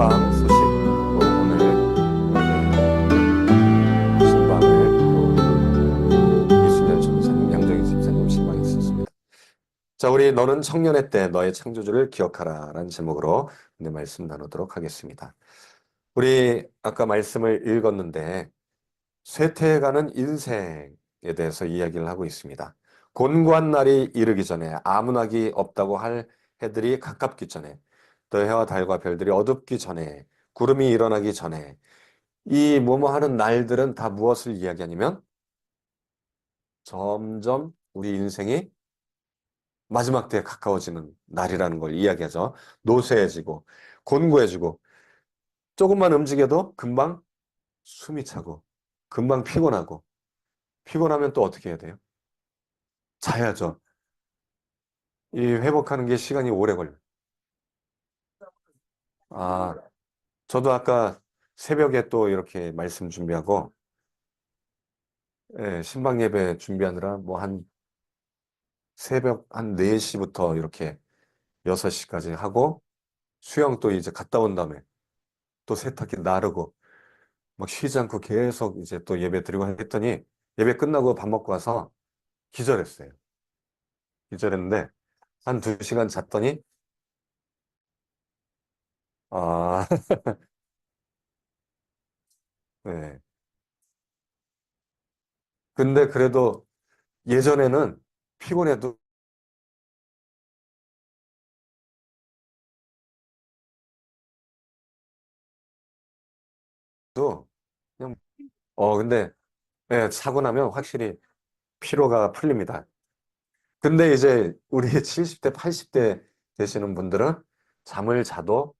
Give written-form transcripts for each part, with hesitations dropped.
신방 소식 또 오늘 신방을 또 이순열 전사님, 양정희 집사님 신방이 있었습니다. 자, 우리 너는 청년의 때 너의 창조주를 기억하라 라는 제목으로 오늘 말씀 나누도록 하겠습니다. 우리 아까 말씀을 읽었는데 쇠퇴해가는 인생에 대해서 이야기를 하고 있습니다. 곤고한 날이 이르기 전에 아무나기 없다고 할 해들이 가깝기 전에 또 해와 달과 별들이 어둡기 전에 구름이 일어나기 전에 이 뭐뭐 하는 날들은 다 무엇을 이야기하냐면 점점 우리 인생이 마지막 때에 가까워지는 날이라는 걸 이야기하죠. 노쇠해지고 곤고해지고 조금만 움직여도 금방 숨이 차고 금방 피곤하고 피곤하면 또 어떻게 해야 돼요? 자야죠. 이 회복하는 게 시간이 오래 걸려요. 아, 저도 아까 새벽에 또 이렇게 말씀 준비하고 예, 신방 예배 준비하느라 뭐 한 새벽 한 4시부터 이렇게 6시까지 하고 수영 또 이제 갔다 온 다음에 또 세탁기 나르고 막 쉬지 않고 계속 이제 또 예배 드리고 했더니 예배 끝나고 밥 먹고 와서 기절했어요. 기절했는데 한 2시간 잤더니 아, 네. 근데 그래도 예전에는 피곤해도 그냥 근데 예, 자고 나면 확실히 피로가 풀립니다. 근데 이제 우리 70대, 80대 되시는 분들은 잠을 자도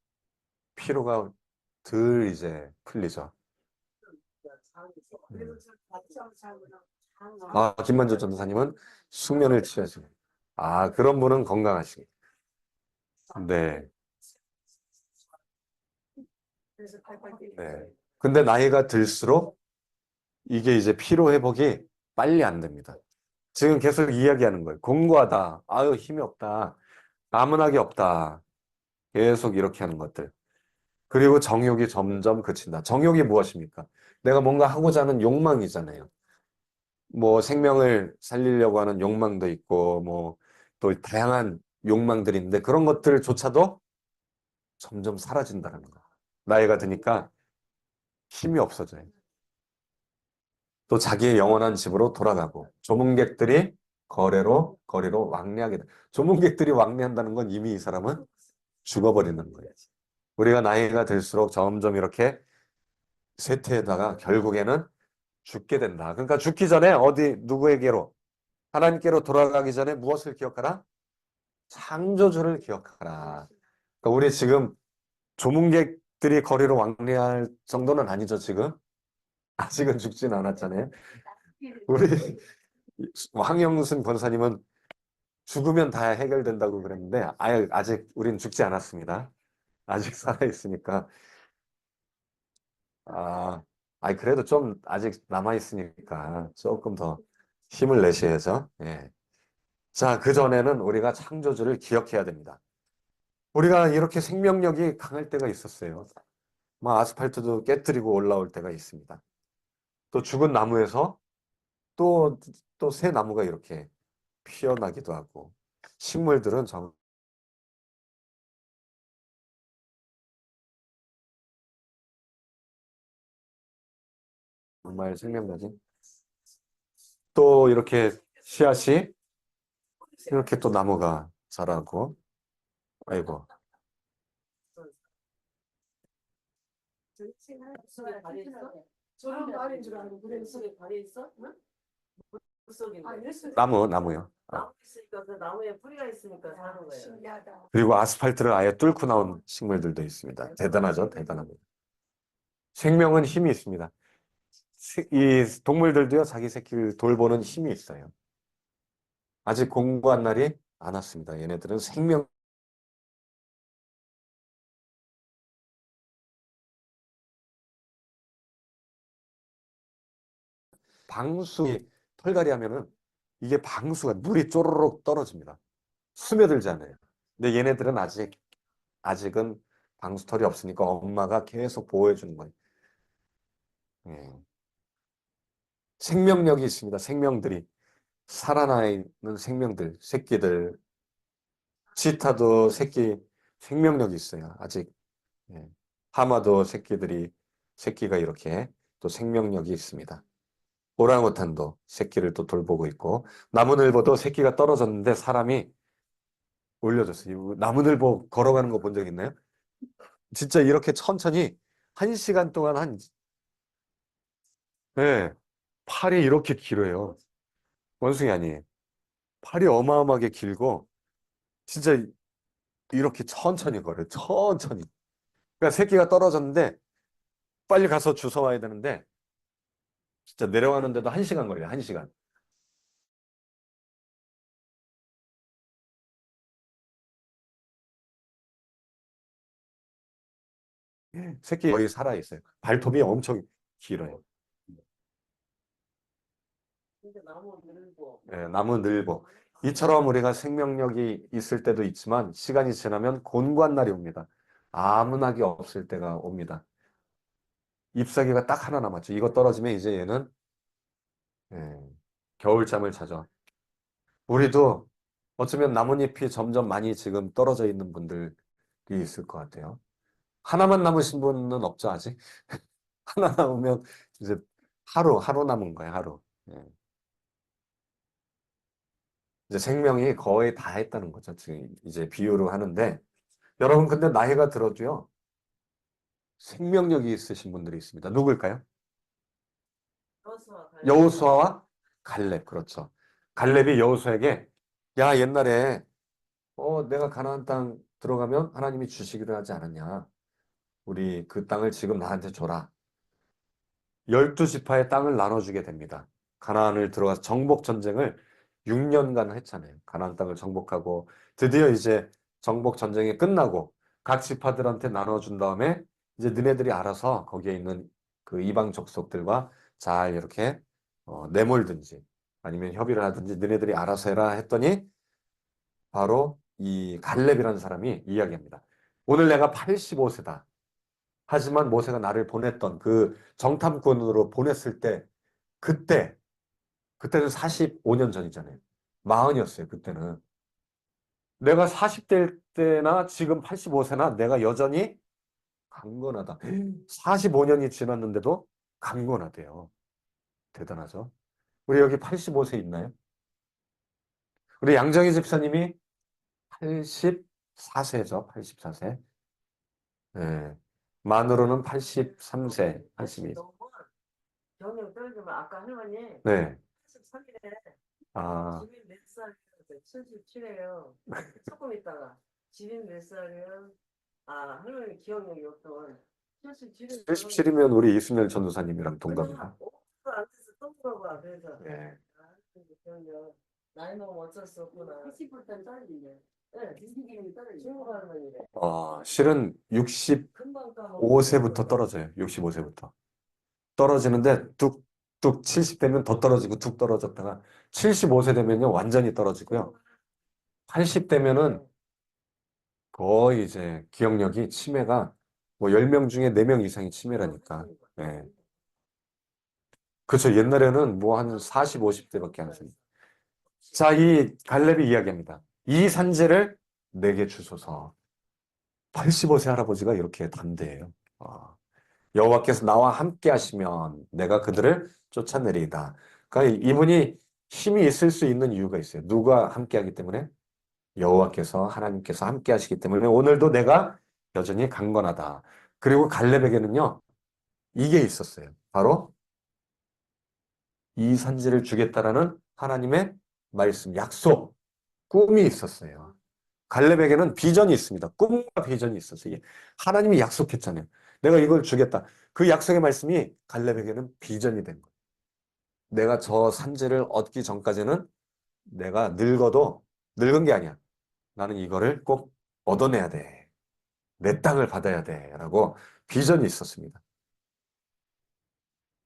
피로가 덜 이제 풀리죠. 음. 아, 김만조 전도사님은 숙면을 취하시고. 아, 그런 분은 건강하시고. 네. 네. 근데 나이가 들수록 이게 이제 피로 회복이 빨리 안 됩니다. 지금 계속 이야기하는 거예요. 공고하다. 아유, 힘이 없다. 나무나기 없다. 계속 이렇게 하는 것들. 그리고 정욕이 점점 그친다. 정욕이 무엇입니까? 내가 뭔가 하고자 하는 욕망이잖아요. 뭐 생명을 살리려고 하는 욕망도 있고, 뭐 또 다양한 욕망들이 있는데 그런 것들조차도 점점 사라진다는 거. 나이가 드니까 힘이 없어져요. 또 자기의 영원한 집으로 돌아가고 조문객들이 거리로 왕래하게 돼. 조문객들이 왕래한다는 건 이미 이 사람은 죽어버리는 거예요. 우리가 나이가 들수록 점점 이렇게 쇠퇴에다가 결국에는 죽게 된다. 그러니까 죽기 전에 어디 누구에게로 하나님께로 돌아가기 전에 무엇을 기억하라? 창조주를 기억하라. 그러니까 우리 지금 조문객들이 거리로 왕래할 정도는 아니죠, 지금. 아직은 죽진 않았잖아요. 우리 황영순 권사님은 죽으면 다 해결된다고 그랬는데 아직 우린 죽지 않았습니다. 아직 살아 있으니까 아, 그래도 좀 아직 남아 있으니까 조금 더 힘을 내셔야죠. 예. 자, 그전에는 우리가 창조주를 기억해야 됩니다. 우리가 이렇게 생명력이 강할 때가 있었어요. 막 아스팔트도 깨뜨리고 올라올 때가 있습니다. 또 죽은 나무에서 또, 또 새 나무가 이렇게 피어나기도 하고 식물들은 정말 생명력이 또 이렇게 씨앗이 이렇게 또 나무가 자라고 아이고 저런 말인 줄 알고 그래 속에 발이 있어? 응? 물속인데. 나무요. 나무 있으니까 그 나무에 뿌리가 있으니까 사는 거예요. 신기하다. 그리고 아스팔트를 아예 뚫고 나온 식물들도 있습니다. 대단하죠, 대단합니다. 생명은 힘이 있습니다. 이 동물들도요, 자기 새끼를 돌보는 힘이 있어요. 아직 공부한 날이 안 왔습니다. 얘네들은 생명, 방수이 털갈이 하면은 이게 방수가 물이 쪼르륵 떨어집니다. 스며들지 않아요. 근데 얘네들은 아직은 방수털이 없으니까 엄마가 계속 보호해 주는 거예요. 예. 생명력이 있습니다. 생명들이. 살아나 있는 생명들, 새끼들. 치타도 생명력이 있어요. 아직. 예. 하마도 새끼가 이렇게 또 생명력이 있습니다. 오랑우탄도 새끼를 또 돌보고 있고, 나무늘보도 새끼가 떨어졌는데 사람이 올려줬어요. 나무늘보 걸어가는 거 본 적 있나요? 진짜 이렇게 천천히 1시간 동안 예, 팔이 이렇게 길어요. 원숭이 아니에요. 팔이 어마어마하게 길고, 진짜 이렇게 천천히 걸어요. 천천히. 그러니까 새끼가 떨어졌는데, 빨리 가서 주워와야 되는데, 진짜 내려가는데도 1시간 걸려요. 1시간. 새끼 거의 살아있어요. 발톱이 엄청 길어요. 근데 나무 늘고. 예, 나무늘보. 이처럼 우리가 생명력이 있을 때도 있지만, 시간이 지나면 곤고한 날이 옵니다. 아무나기 없을 때가 옵니다. 잎사귀가 딱 하나 남았죠. 이거 떨어지면 이제 얘는 예, 겨울잠을 자죠. 우리도 어쩌면 나뭇잎이 점점 많이 지금 떨어져 있는 분들이 있을 것 같아요. 하나만 남으신 분은 없죠, 아직? 하나 남으면 이제 하루 남은 거예요, 하루. 예. 이제 생명이 거의 다 했다는 거죠. 지금 이제 비유로 하는데, 여러분, 근데 나이가 들어도요, 생명력이 있으신 분들이 있습니다. 누굴까요? 여호수아 갈렙. 여호수아와 갈렙, 그렇죠. 갈렙이 여호수아에게, 야, 옛날에, 내가 가나안 땅 들어가면 하나님이 주시기로 하지 않았냐. 우리 그 땅을 지금 나한테 줘라. 12지파의 땅을 나눠주게 됩니다. 가나안을 들어가서 정복 전쟁을 6년간 했잖아요. 가나안 땅을 정복하고 드디어 이제 정복 전쟁이 끝나고 각 지파들한테 나눠준 다음에 이제 너네들이 알아서 거기에 있는 그 이방 족속들과 잘 이렇게 내몰든지 아니면 협의를 하든지 너네들이 알아서 해라 했더니 바로 이 갈렙이라는 사람이 이야기합니다. 오늘 내가 85세다. 하지만 모세가 나를 보냈던 그 정탐꾼으로 보냈을 때 그때는 45년 전이잖아요. 마흔이었어요, 그때는. 내가 40대 때나 지금 85세나 내가 여전히 강건하다. 45년이 지났는데도 강건하대요. 대단하죠? 우리 여기 85세 있나요? 우리 양정희 집사님이 84세죠, 84세. 네. 만으로는 83세, 82. 너무 경력 떨어지면 아까 할머니 네. 83일에 아, 집이 몇 살이에요? 77이에요. 조금 있다가 집이 몇 살이에요? 아 할머니 기억력이 어떤 77은 77이면 우리 이순열 전도사님이랑 동갑이다. 안 돼서 또 물어봐. 그래서 네. 기억력 나이 먹으면 어쩔 수 없구나. 70%는 떨어지네. 네, 기능이 떨어지네. 중국 할머니래. 실은 65세부터 금방 까먹어. 떨어져요. 65세부터. 떨어지는데 뚝뚝 70대면 더 떨어지고 뚝 떨어졌다가 75세 되면요 완전히 떨어지고요. 80대면은 거의 이제 기억력이 치매가 뭐 10명 중에 4명 이상이 치매라니까. 예. 그렇죠. 옛날에는 뭐 한 40, 50대밖에 안 했어요. 자, 이 갈렙이 이야기합니다. 이 산지를 내게 주소서. 85세 할아버지가 이렇게 담대해요. 아, 여호와께서 나와 함께 하시면 내가 그들을 쫓아내리이다. 그러니까 이분이 힘이 있을 수 있는 이유가 있어요. 누가 함께 하기 때문에? 여호와께서 하나님께서 함께 하시기 때문에 오늘도 내가 여전히 강건하다. 그리고 갈렙에게는요. 이게 있었어요. 바로 이 산지를 주겠다라는 하나님의 말씀, 약속, 꿈이 있었어요. 갈렙에게는 비전이 있습니다. 꿈과 비전이 있었어요. 하나님이 약속했잖아요. 내가 이걸 주겠다. 그 약속의 말씀이 갈렙에게는 비전이 된 거예요. 내가 저 산지를 얻기 전까지는 내가 늙어도 늙은 게 아니야. 나는 이거를 꼭 얻어내야 돼. 내 땅을 받아야 돼. 라고 비전이 있었습니다.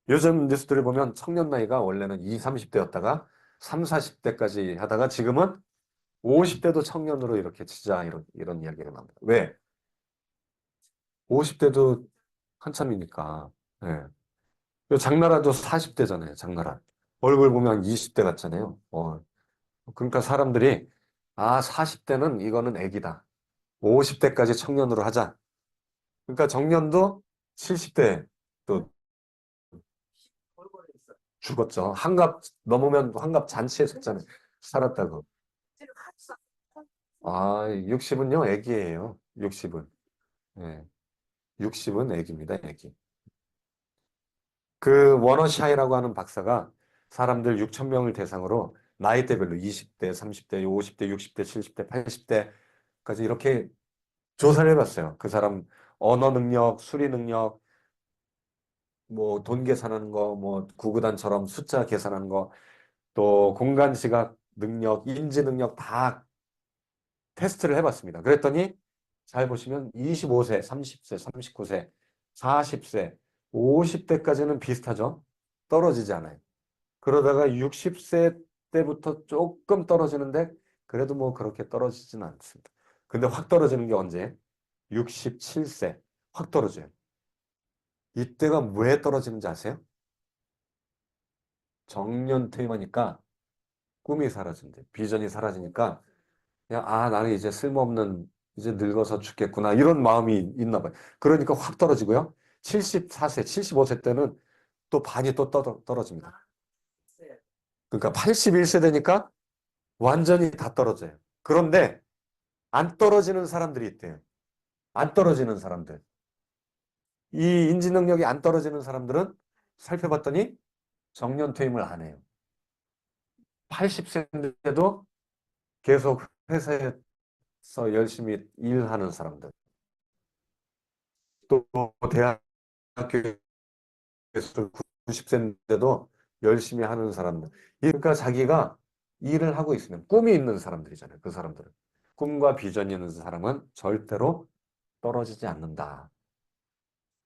요즘 뉴스들을 보면 청년 나이가 원래는 20, 30대였다가 3, 40대까지 하다가 지금은 50대도 청년으로 이렇게 치자 이런 이야기가 나옵니다. 왜? 50대도 한참이니까. 예. 요 장나라도 40대잖아요, 장나라. 얼굴 보면 20대 같잖아요. 그러니까 사람들이, 40대는 이거는 애기다. 50대까지 청년으로 하자. 그러니까 정년도 70대 또 골고루 있어. 죽었죠. 환갑 넘으면 환갑 잔치에 섰잖아요. 살았다고. 지금 같이 60은요, 애기예요. 60은. 예. 60은 애기입니다, 애기. 그 워너샤이라고 하는 박사가 사람들 6천 명을 대상으로 나이대별로 20대, 30대, 50대, 60대, 70대, 80대까지 이렇게 조사를 해봤어요. 그 사람 언어 능력, 수리 능력, 뭐 돈 계산하는 거, 뭐 구구단처럼 숫자 계산하는 거, 또 공간 지각 능력, 인지 능력 다 테스트를 해봤습니다. 그랬더니 잘 보시면 25세, 30세, 39세, 40세, 50대까지는 비슷하죠. 떨어지지 않아요. 그러다가 60세 때부터 조금 떨어지는데 그래도 뭐 그렇게 떨어지진 않습니다. 근데 확 떨어지는 게 언제? 67세 확 떨어져요. 이때가 왜 떨어지는지 아세요? 정년 퇴임하니까 꿈이 사라진대. 비전이 사라지니까 그냥 나는 이제 쓸모없는 이제 늙어서 죽겠구나 이런 마음이 있나 봐요. 그러니까 확 떨어지고요. 74세, 75세 때는 또 반이 또 떨어집니다. 있어요. 그러니까 81세 되니까 완전히 다 떨어져요. 그런데 안 떨어지는 사람들이 있대요. 안 떨어지는 사람들. 이 인지 능력이 안 떨어지는 사람들은 살펴봤더니 정년 퇴임을 안 해요. 80세인데도 계속 회사에서 열심히 일하는 사람들. 또 대학교에서 90세인데도 열심히 하는 사람들. 그러니까 자기가 일을 하고 있으면 꿈이 있는 사람들이잖아요. 그 사람들은. 꿈과 비전이 있는 사람은 절대로 떨어지지 않는다.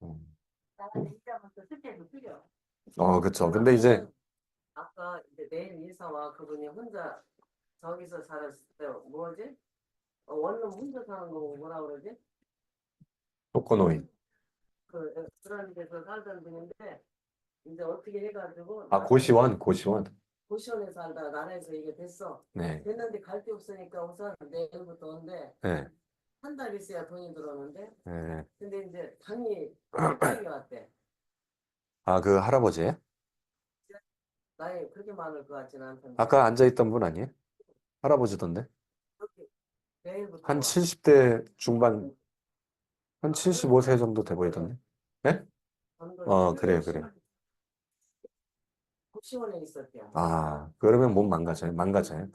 음. 나는 진짜부터 실제로 틀려. 그쵸. 근데 이제 아까 이제 내일 인사와 그분이 혼자 저기서 살았을 때 뭐지? 원룸 혼자 사는 거 뭐라 그러지? 독거노인. 그런 데서 살던 분인데 이제 어떻게 해가지고 고시원. 고시원에 살다가 나라에서 이게 됐어. 네. 됐는데 갈 데 없으니까 우선 내일부터 온대. 네. 한 달 있어야 돈이 들어오는데. 네. 근데 이제 당이 갑자기 왔대. 그 할아버지예요? 나이 그렇게 많을 것 같지는 않던데. 아까 앉아있던 분 아니에요? 할아버지던데? 그렇게 내일부터 한 와. 70대 중반, 한 75세 정도 돼 보이던데? 네? 그래요, 그래요. 고시원에 있었대요. 그러면 몸 망가져요. 망가져요.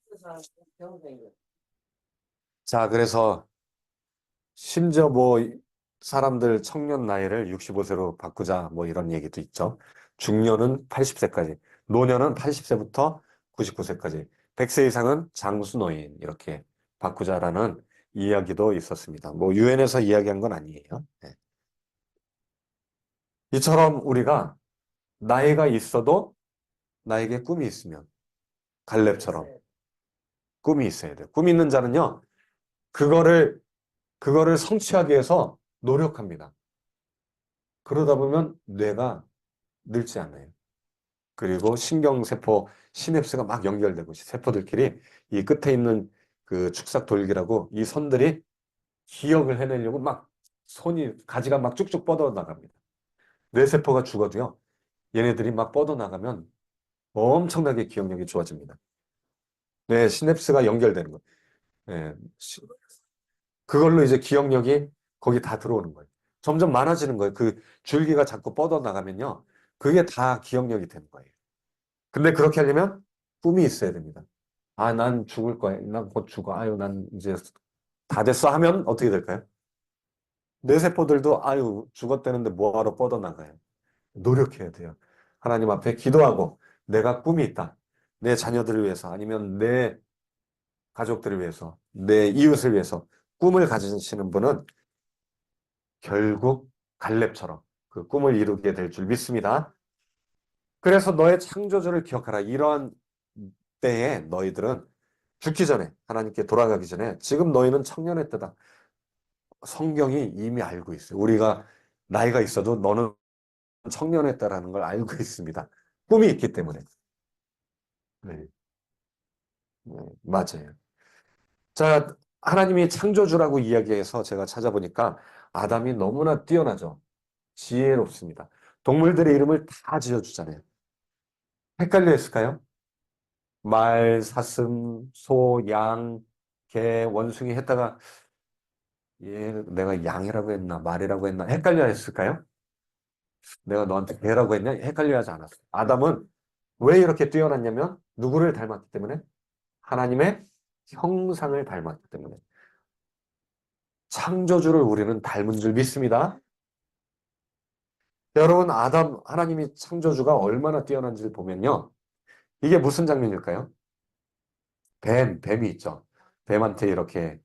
그래서 병원에 자, 그래서 심지어 뭐 사람들 청년 나이를 65세로 바꾸자 뭐 이런 얘기도 있죠. 중년은 80세까지, 노년은 80세부터 99세까지, 100세 이상은 장수노인 이렇게 바꾸자라는 이야기도 있었습니다. 뭐 유엔에서 이야기한 건 아니에요. 네. 이처럼 우리가 나이가 있어도 나에게 꿈이 있으면 갈렙처럼 꿈이 있어야 돼요. 꿈이 있는 자는요, 그거를 성취하기 위해서 노력합니다. 그러다 보면 뇌가 늙지 않아요. 그리고 신경세포, 시냅스가 막 연결되고, 세포들끼리 이 끝에 있는 그 축삭돌기라고 이 선들이 기억을 해내려고 막 가지가 막 쭉쭉 뻗어나갑니다. 뇌세포가 죽어도요, 얘네들이 막 뻗어나가면 엄청나게 기억력이 좋아집니다. 뇌 시냅스가 연결되는 거예요. 예, 그걸로 이제 기억력이 거기 다 들어오는 거예요. 점점 많아지는 거예요. 그 줄기가 자꾸 뻗어나가면요, 그게 다 기억력이 되는 거예요. 근데 그렇게 하려면 꿈이 있어야 됩니다. 난 죽을 거야. 난 곧 죽어. 난 이제 다 됐어 하면 어떻게 될까요? 뇌세포들도 죽었다는데 뭐하러 뻗어나가요? 노력해야 돼요. 하나님 앞에 기도하고 내가 꿈이 있다. 내 자녀들을 위해서 아니면 내 가족들을 위해서 내 이웃을 위해서 꿈을 가지시는 분은 결국 갈렙처럼 그 꿈을 이루게 될 줄 믿습니다. 그래서 너의 창조주를 기억하라. 이러한 때에 너희들은 죽기 전에 하나님께 돌아가기 전에 지금 너희는 청년의 때다. 성경이 이미 알고 있어요. 우리가 나이가 있어도 너는 청년했다라는 걸 알고 있습니다. 꿈이 있기 때문에. 네, 네, 맞아요. 자, 하나님이 창조주라고 이야기해서 제가 찾아보니까 아담이 너무나 뛰어나죠. 지혜롭습니다. 동물들의 이름을 다 지어주잖아요. 헷갈려 했을까요? 말, 사슴, 소, 양, 개, 원숭이 했다가 얘 내가 양이라고 했나 말이라고 했나 헷갈려 했을까요? 내가 너한테 개라고 했냐? 헷갈려 하지 않았어요. 아담은 왜 이렇게 뛰어났냐면 누구를 닮았기 때문에? 하나님의 형상을 닮았기 때문에. 창조주를 우리는 닮은 줄 믿습니다. 여러분, 하나님이 창조주가 얼마나 뛰어난지를 보면요. 이게 무슨 장면일까요? 뱀이 있죠. 뱀한테 이렇게,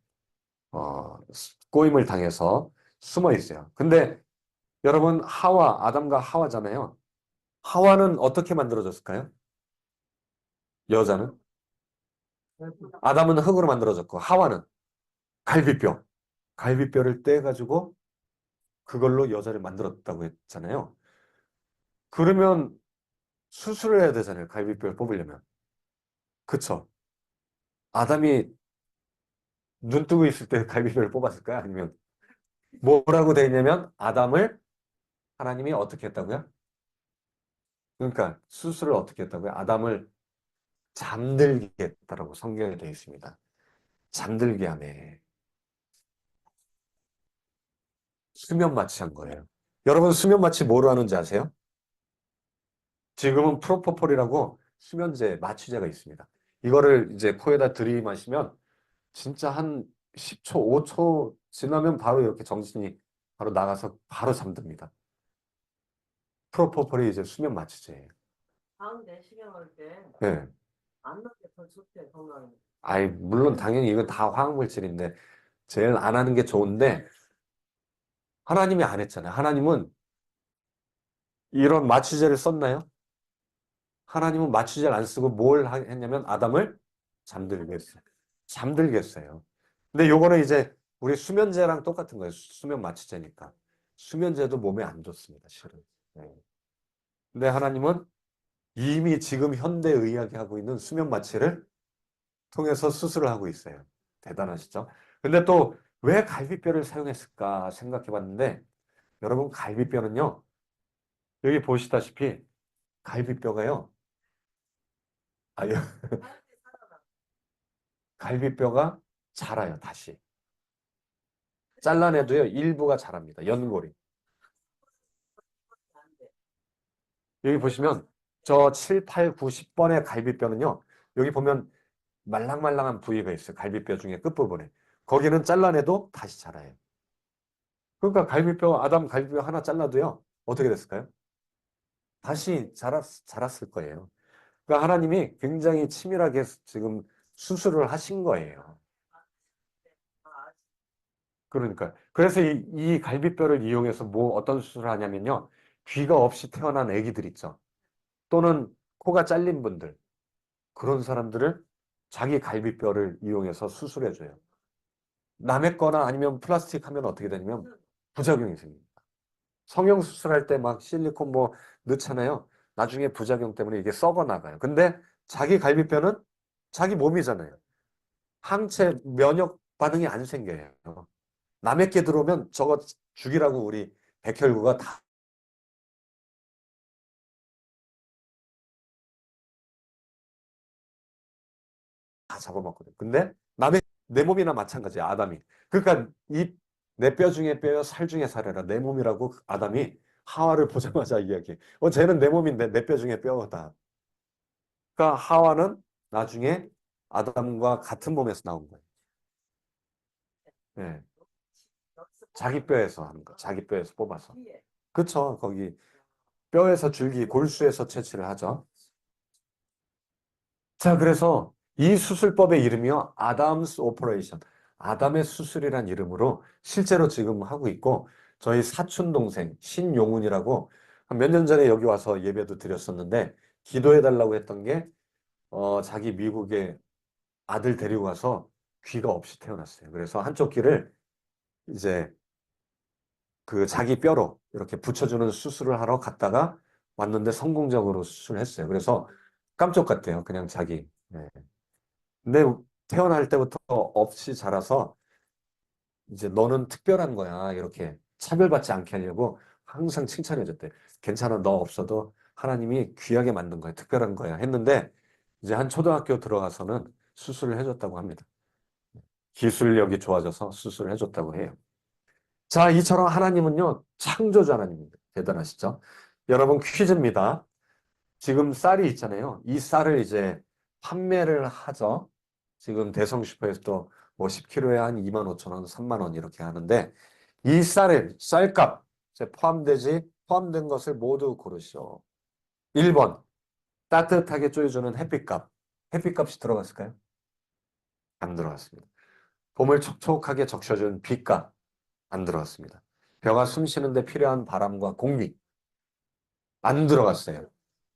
꼬임을 당해서 숨어 있어요. 근데 여러분, 아담과 하와잖아요. 하와는 어떻게 만들어졌을까요? 여자는? 아담은 흙으로 만들어졌고, 하와는 갈비뼈. 갈비뼈를 떼가지고 그걸로 여자를 만들었다고 했잖아요. 그러면 수술을 해야 되잖아요. 갈비뼈를 뽑으려면. 그쵸? 아담이 눈 뜨고 있을 때 갈비뼈를 뽑았을까요? 아니면 뭐라고 돼 있냐면 아담을 하나님이 어떻게 했다고요? 그러니까 수술을 어떻게 했다고요? 아담을 잠들게 했다라고 성경에 되어 있습니다. 잠들게 하네. 수면 마취한 거예요. 여러분 수면 마취 뭐로 하는지 아세요? 지금은 프로포폴이라고 수면제, 마취제가 있습니다. 이거를 이제 코에다 들이마시면 진짜 한 10초, 5초 지나면 바로 이렇게 정신이 바로 나가서 바로 잠듭니다. 프로포폴이 이제 수면 마취제예요. 다음 내시경 할때 네. 안 나게 더 좋대 건강에. 아이, 물론 당연히 이건 다 화학물질인데 제일 안 하는 게 좋은데 하나님이 안 했잖아요. 하나님은 이런 마취제를 썼나요? 하나님은 마취제를 안 쓰고 뭘 했냐면 아담을 잠들게 했어요. 잠들게 했어요. 근데 요거는 이제 우리 수면제랑 똑같은 거예요. 수면 마취제니까. 수면제도 몸에 안 좋습니다, 실은. 네. 근데 하나님은 이미 지금 현대의학이 하고 있는 수면 마취를 통해서 수술을 하고 있어요. 대단하시죠? 근데 또 왜 갈비뼈를 사용했을까 생각해 봤는데 여러분 갈비뼈는요. 여기 보시다시피 갈비뼈가요. 아, 갈비뼈가 자라요, 다시. 잘라내도요. 일부가 자랍니다. 연골이. 여기 보시면 저 7, 8, 9, 10번의 갈비뼈는요. 여기 보면 말랑말랑한 부위가 있어요. 갈비뼈 중에 끝부분에. 거기는 잘라내도 다시 자라요. 그러니까 아담 갈비뼈 하나 잘라도요. 어떻게 됐을까요? 다시 자랐을 거예요. 그러니까 하나님이 굉장히 치밀하게 지금 수술을 하신 거예요. 그러니까. 그래서 이 갈비뼈를 이용해서 어떤 수술을 하냐면요. 귀가 없이 태어난 아기들 있죠. 또는 코가 잘린 분들. 그런 사람들을 자기 갈비뼈를 이용해서 수술해줘요. 남의 거나 아니면 플라스틱 하면 어떻게 되냐면 부작용이 생깁니다. 성형수술할 때 막 실리콘 넣잖아요. 나중에 부작용 때문에 이게 썩어 나가요. 근데 자기 갈비뼈는 자기 몸이잖아요. 항체 면역 반응이 안 생겨요. 남의 게 들어오면 저거 죽이라고 우리 백혈구가 다 잡아먹거든요. 근데 내 몸이나 마찬가지야, 아담이. 그러니까 내 뼈 중에 뼈요, 살 중에 살이라 내 몸이라고 아담이 하와를 보자마자 이야기해. 쟤는 내 몸인데 내 뼈 중에 뼈다. 그러니까 하와는 나중에 아담과 같은 몸에서 나온 거예요. 예. 자기 뼈에서 하는 거. 자기 뼈에서 뽑아서. 그쵸. 거기 뼈에서 줄기, 골수에서 채취를 하죠. 자, 그래서 이 수술법의 이름이요. 아담스 오퍼레이션. 아담의 수술이란 이름으로 실제로 지금 하고 있고 저희 사촌 동생 신용훈이라고 한 몇 년 전에 여기 와서 예배도 드렸었는데 기도해 달라고 했던 게 자기 미국에 아들 데리고 가서 귀가 없이 태어났어요. 그래서 한쪽 귀를 이제 그 자기 뼈로 이렇게 붙여주는 수술을 하러 갔다가 왔는데 성공적으로 수술을 했어요. 그래서 깜짝 같대요. 그냥 자기. 네. 근데 태어날 때부터 없이 자라서 이제 너는 특별한 거야. 이렇게 차별받지 않게 하려고 항상 칭찬해줬대. 괜찮아. 너 없어도 하나님이 귀하게 만든 거야. 특별한 거야. 했는데 이제 한 초등학교 들어가서는 수술을 해줬다고 합니다. 기술력이 좋아져서 수술을 해줬다고 해요. 자, 이처럼 하나님은요, 창조주 하나님입니다. 대단하시죠? 여러분 퀴즈입니다. 지금 쌀이 있잖아요. 이 쌀을 이제 판매를 하죠. 지금 대성 슈퍼에서도 뭐 10kg에 한 2만 5천 원, 3만 원 이렇게 하는데 이 쌀을 쌀값 포함된 것을 모두 고르시오. 1번 따뜻하게 쪼여주는 햇빛값. 햇빛값이 들어갔을까요? 안 들어갔습니다. 봄을 촉촉하게 적셔준 비값. 안 들어갔습니다. 벼가 숨 쉬는데 필요한 바람과 공기. 안 들어갔어요.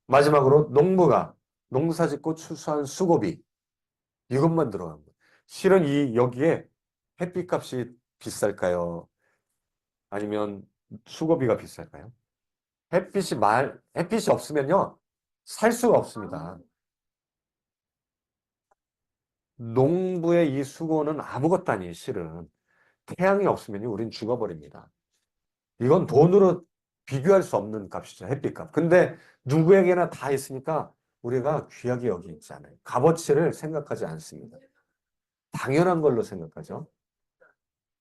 마지막으로 농부가 농사 짓고 추수한 수고비. 이것만 들어간 거예요. 실은 여기에 햇빛값이 비쌀까요? 아니면 수고비가 비쌀까요? 햇빛이 없으면요, 살 수가 없습니다. 농부의 이 수고는 아무것도 아니에요, 실은. 태양이 없으면 우린 죽어버립니다. 이건 돈으로 비교할 수 없는 값이죠, 햇빛값. 근데 누구에게나 다 있으니까 우리가 귀하게 여기 있지 않아요. 값어치를 생각하지 않습니다. 당연한 걸로 생각하죠.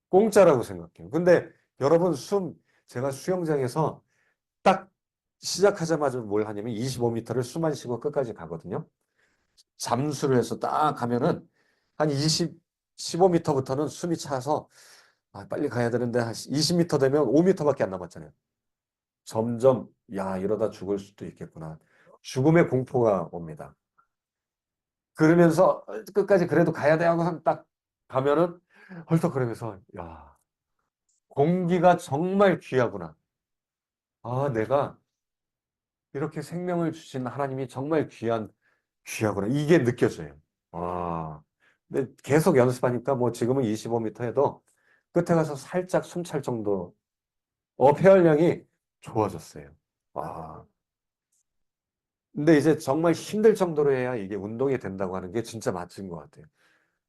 공짜라고 생각해요. 근데 여러분 제가 수영장에서 딱 시작하자마자 뭘 하냐면 25m를 숨 안 쉬고 끝까지 가거든요. 잠수를 해서 딱 가면은 한 15m부터는 숨이 차서 아, 빨리 가야 되는데 한 20m 되면 5m밖에 안 남았잖아요. 점점 야, 이러다 죽을 수도 있겠구나. 죽음의 공포가 옵니다. 그러면서 끝까지 그래도 가야 돼 하고 딱 가면은 헐떡거리면서 야, 공기가 정말 귀하구나. 아, 내가 이렇게 생명을 주신 하나님이 정말 귀하구나. 이게 느껴져요. 아, 근데 계속 연습하니까 뭐 지금은 25m 해도 끝에 가서 살짝 숨찰 정도, 폐활량이 좋아졌어요. 아, 근데 이제 정말 힘들 정도로 해야 이게 운동이 된다고 하는 게 진짜 맞은 것 같아요.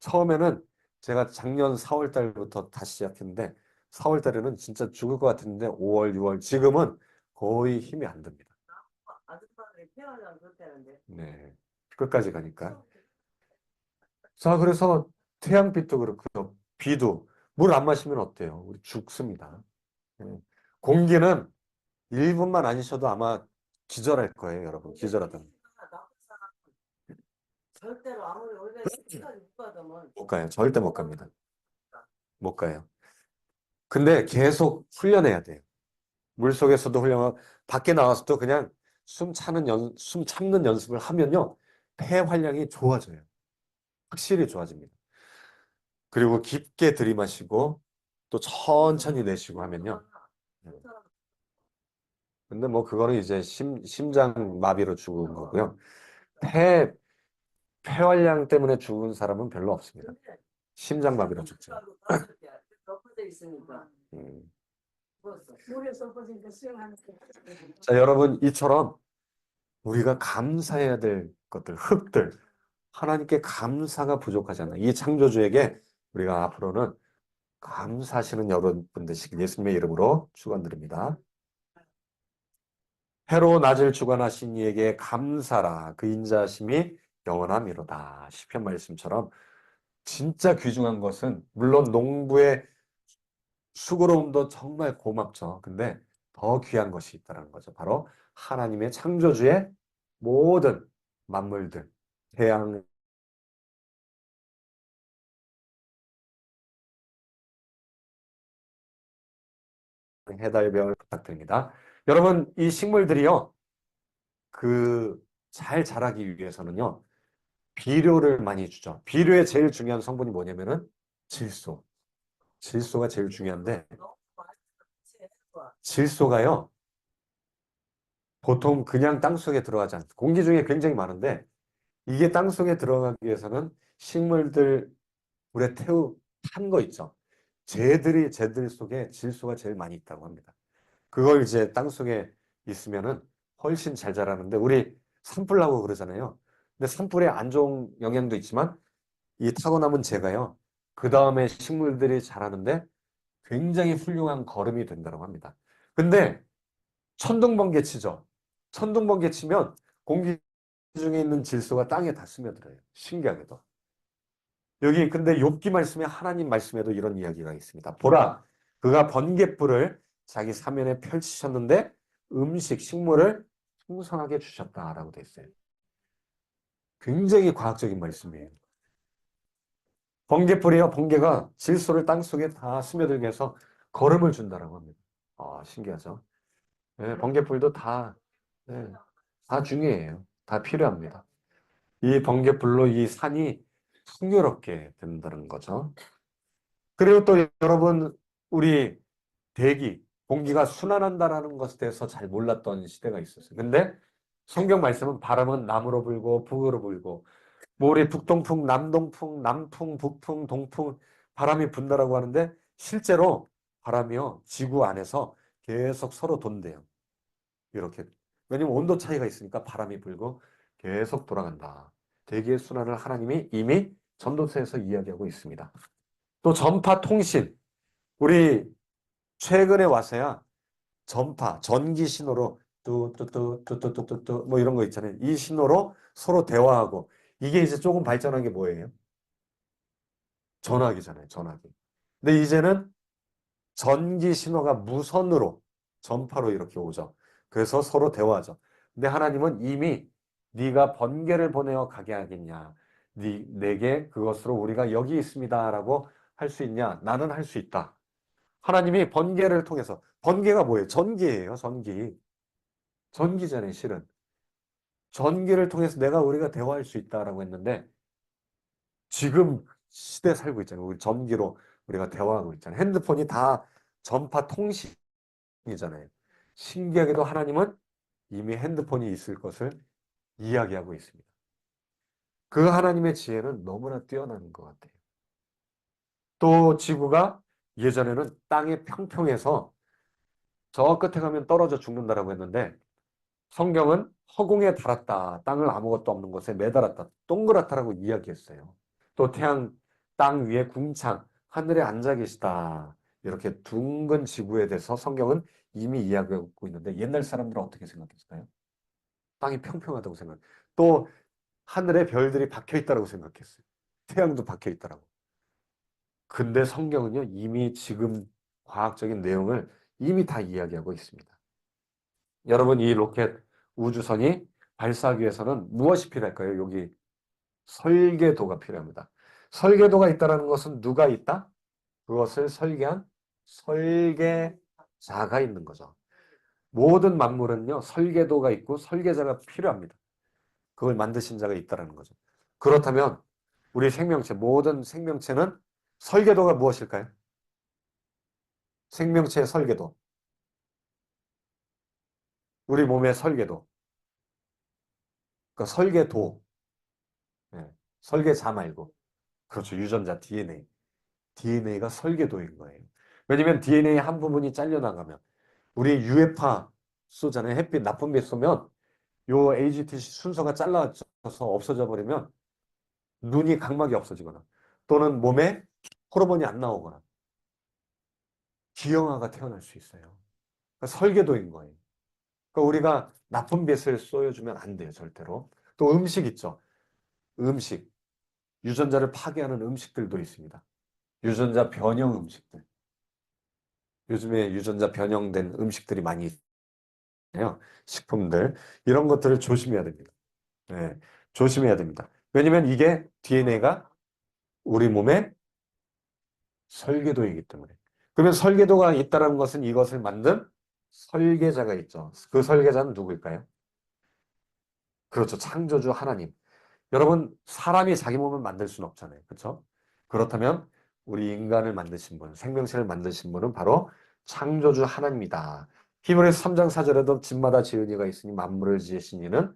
처음에는 제가 작년 4월 달부터 다시 시작했는데 4월 달에는 진짜 죽을 것 같았는데 5월, 6월 지금은 거의 힘이 안 듭니다. 아줌마들이 태어나면 그렇다는데. 네. 끝까지 가니까. 자, 그래서 태양빛도 그렇고요. 비도 물 안 마시면 어때요? 우리 죽습니다. 네. 공기는 1분만 안 쉬어도 아마 기절할 거예요, 여러분. 기절하다. 절대로 아무리 우리가 시간이 못 가더만. 못 가요. 절대 못 갑니다. 못 가요. 근데 계속 훈련해야 돼요. 물속에서도 훈련하고 밖에 나와서도 그냥 숨 참는 연습을 하면요. 폐 활량이 좋아져요. 확실히 좋아집니다. 그리고 깊게 들이마시고 또 천천히 내쉬고 하면요. 근데 뭐 그거는 이제 심장 마비로 죽은 거고요. 폐, 폐활량 때문에 죽은 사람은 별로 없습니다. 심장 마비로 죽죠. 덮어져 있으니까. 음. 물에서 퍼지니까 수영하는 자, 여러분, 이처럼 우리가 감사해야 될 것들, 흙들, 하나님께 감사가 부족하잖아요. 이 창조주에게 우리가 앞으로는 감사하시는 여러분 되시길 예수님의 이름으로 축원드립니다. 해로 낮을 주관하신 이에게 감사라. 그 인자하심이 영원함이로다. 시편 말씀처럼 진짜 귀중한 것은 물론 농부의 수고로움도 정말 고맙죠. 근데 더 귀한 것이 있다는 거죠. 바로 하나님의 창조주의 모든 만물들, 태양, 해달, 별 부탁드립니다. 여러분, 이 식물들이요, 잘 자라기 위해서는요, 비료를 많이 주죠. 비료의 제일 중요한 성분이 뭐냐면은 질소. 질소가 제일 중요한데, 질소가요, 보통 그냥 땅속에 들어가지 않습니다. 공기 중에 굉장히 많은데, 이게 땅속에 들어가기 위해서는 식물들 물에 탄 거 있죠. 쟤들 속에 질소가 제일 많이 있다고 합니다. 그걸 이제 땅속에 있으면은 훨씬 잘 자라는데 우리 산불나고 그러잖아요. 근데 산불에 안 좋은 영향도 있지만 이 타고남은 제가요. 그 다음에 식물들이 자라는데 굉장히 훌륭한 거름이 된다고 합니다. 근데 천둥번개 치죠. 천둥번개 치면 공기 중에 있는 질소가 땅에 다 스며들어요. 신기하게도. 여기 근데 욥기 말씀에 하나님 말씀에도 이런 이야기가 있습니다. 보라, 그가 번갯불을 자기 사면에 펼치셨는데 음식, 식물을 풍성하게 주셨다라고 돼 있어요. 굉장히 과학적인 말씀이에요. 번개불이요, 번개가 질소를 땅속에 다 스며들게 해서 거름을 준다라고 합니다. 아, 신기하죠? 네, 번개불도 다, 네, 다 중요해요. 다 필요합니다. 이 번개불로 이 산이 풍요롭게 된다는 거죠. 그리고 또 여러분, 우리 대기, 공기가 순환한다라는 것에 대해서 잘 몰랐던 시대가 있었어요. 근데 성경 말씀은 바람은 남으로 불고 북으로 불고 뭐 우리 북동풍, 남동풍, 남풍, 북풍, 동풍 바람이 분다라고 하는데 실제로 바람이요 지구 안에서 계속 서로 돈대요. 이렇게. 왜냐면 온도 차이가 있으니까 바람이 불고 계속 돌아간다. 대기의 순환을 하나님이 이미 전도서에서 이야기하고 있습니다. 또 전파 통신. 우리 최근에 와서야 전파, 전기 신호로 뚜뚜뚜뚜뚜뚜뚜 뭐 이런 거 있잖아요. 이 신호로 서로 대화하고 이게 이제 조금 발전한 게 뭐예요? 전화기잖아요. 전화기. 근데 이제는 전기 신호가 무선으로 전파로 이렇게 오죠. 그래서 서로 대화하죠. 근데 하나님은 이미 네가 번개를 보내어 가게 하겠냐? 내게 그것으로 우리가 여기 있습니다라고 할 수 있냐? 나는 할 수 있다. 하나님이 번개를 통해서 번개가 뭐예요? 전기예요. 전기. 전기잖아요. 실은. 전기를 통해서 우리가 대화할 수 있다라고 했는데 지금 시대 살고 있잖아요. 우리 전기로 우리가 대화하고 있잖아요. 핸드폰이 다 전파 통신이잖아요. 신기하게도 하나님은 이미 핸드폰이 있을 것을 이야기하고 있습니다. 그 하나님의 지혜는 너무나 뛰어난 것 같아요. 또 지구가 예전에는 땅이 평평해서 저 끝에 가면 떨어져 죽는다라고 했는데 성경은 허공에 달았다. 땅을 아무것도 없는 곳에 매달았다. 동그랗다라고 이야기했어요. 또 태양, 땅 위에 궁창, 하늘에 앉아 계시다. 이렇게 둥근 지구에 대해서 성경은 이미 이야기하고 있는데 옛날 사람들은 어떻게 생각했을까요? 땅이 평평하다고 생각. 또 하늘에 별들이 박혀 있다라고 생각했어요. 태양도 박혀 있다라고. 근데 성경은요, 이미 지금 과학적인 내용을 이미 다 이야기하고 있습니다. 여러분, 이 로켓 우주선이 발사하기 위해서는 무엇이 필요할까요? 여기 설계도가 필요합니다. 설계도가 있다는 것은 누가 있다? 그것을 설계한 설계자가 있는 거죠. 모든 만물은요, 설계도가 있고 설계자가 필요합니다. 그걸 만드신 자가 있다는 거죠. 그렇다면 우리 생명체, 모든 생명체는 설계도가 무엇일까요? 생명체의 설계도. 우리 몸의 설계도. 그러니까 설계도. 네. 설계자 말고. 그렇죠. 유전자 DNA. DNA가 설계도인 거예요. 왜냐면 DNA 한 부분이 잘려나가면 우리 UFA 쏘잖아요. 햇빛, 나쁜 빛 쏘면 요 AGTC 순서가 잘라져서 없어져 버리면 눈이 각막이 없어지거나 또는 몸에 호르몬이 안 나오거나 기형아가 태어날 수 있어요. 그러니까 설계도인 거예요. 그러니까 우리가 나쁜 빛을 쏘여주면 안 돼요. 절대로. 또 음식 있죠. 음식. 유전자를 파괴하는 음식들도 있습니다. 유전자 변형 음식들. 요즘에 유전자 변형된 음식들이 많이 있어요. 식품들. 이런 것들을 조심해야 됩니다. 네, 조심해야 됩니다. 왜냐면 이게 DNA가 우리 몸의 설계도이기 때문에. 그러면 설계도가 있다는 것은 이것을 만든 설계자가 있죠. 그 설계자는 누구일까요? 그렇죠. 창조주 하나님. 여러분, 사람이 자기 몸을 만들 수는 없잖아요. 그렇죠? 그렇다면 우리 인간을 만드신 분, 생명체를 만드신 분은 바로 창조주 하나님이다. 히브리서 3장 4절에도 집마다 지은 이가 있으니 만물을 지으신 이는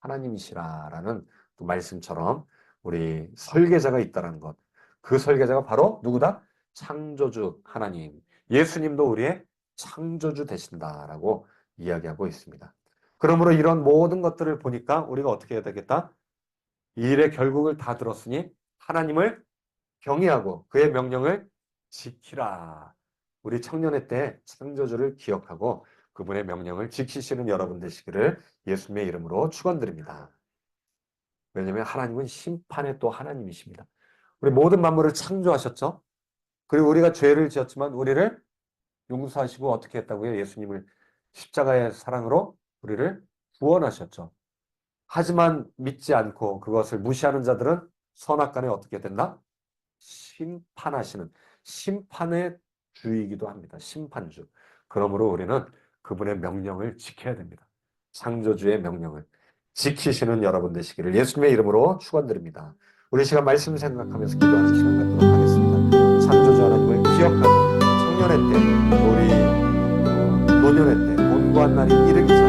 하나님이시라라는 또 말씀처럼 우리 설계자가 있다는 것. 그 설계자가 바로 누구다? 창조주 하나님, 예수님도 우리의 창조주 되신다라고 이야기하고 있습니다. 그러므로 이런 모든 것들을 보니까 우리가 어떻게 해야 되겠다? 이 일의 결국을 다 들었으니 하나님을 경외하고 그의 명령을 지키라. 우리 청년의 때 창조주를 기억하고 그분의 명령을 지키시는 여러분 되시기를 예수님의 이름으로 축원드립니다. 왜냐하면 하나님은 심판의 또 하나님이십니다. 우리 모든 만물을 창조하셨죠? 그리고 우리가 죄를 지었지만 우리를 용서하시고 어떻게 했다고요? 예수님을 십자가의 사랑으로 우리를 구원하셨죠. 하지만 믿지 않고 그것을 무시하는 자들은 선악간에 어떻게 된다? 심판하시는 심판의 주이기도 합니다. 심판주. 그러므로 우리는 그분의 명령을 지켜야 됩니다. 창조주의 명령을 지키시는 여러분 되시기를 예수님의 이름으로 축원드립니다. 우리 시간 말씀 생각하면서 기도하는 시간 갖도록 하겠습니다. 창조주 하나님을 기억하고 청년의 때, 우리 노년의 때, 곤고한 날이 이르기 전에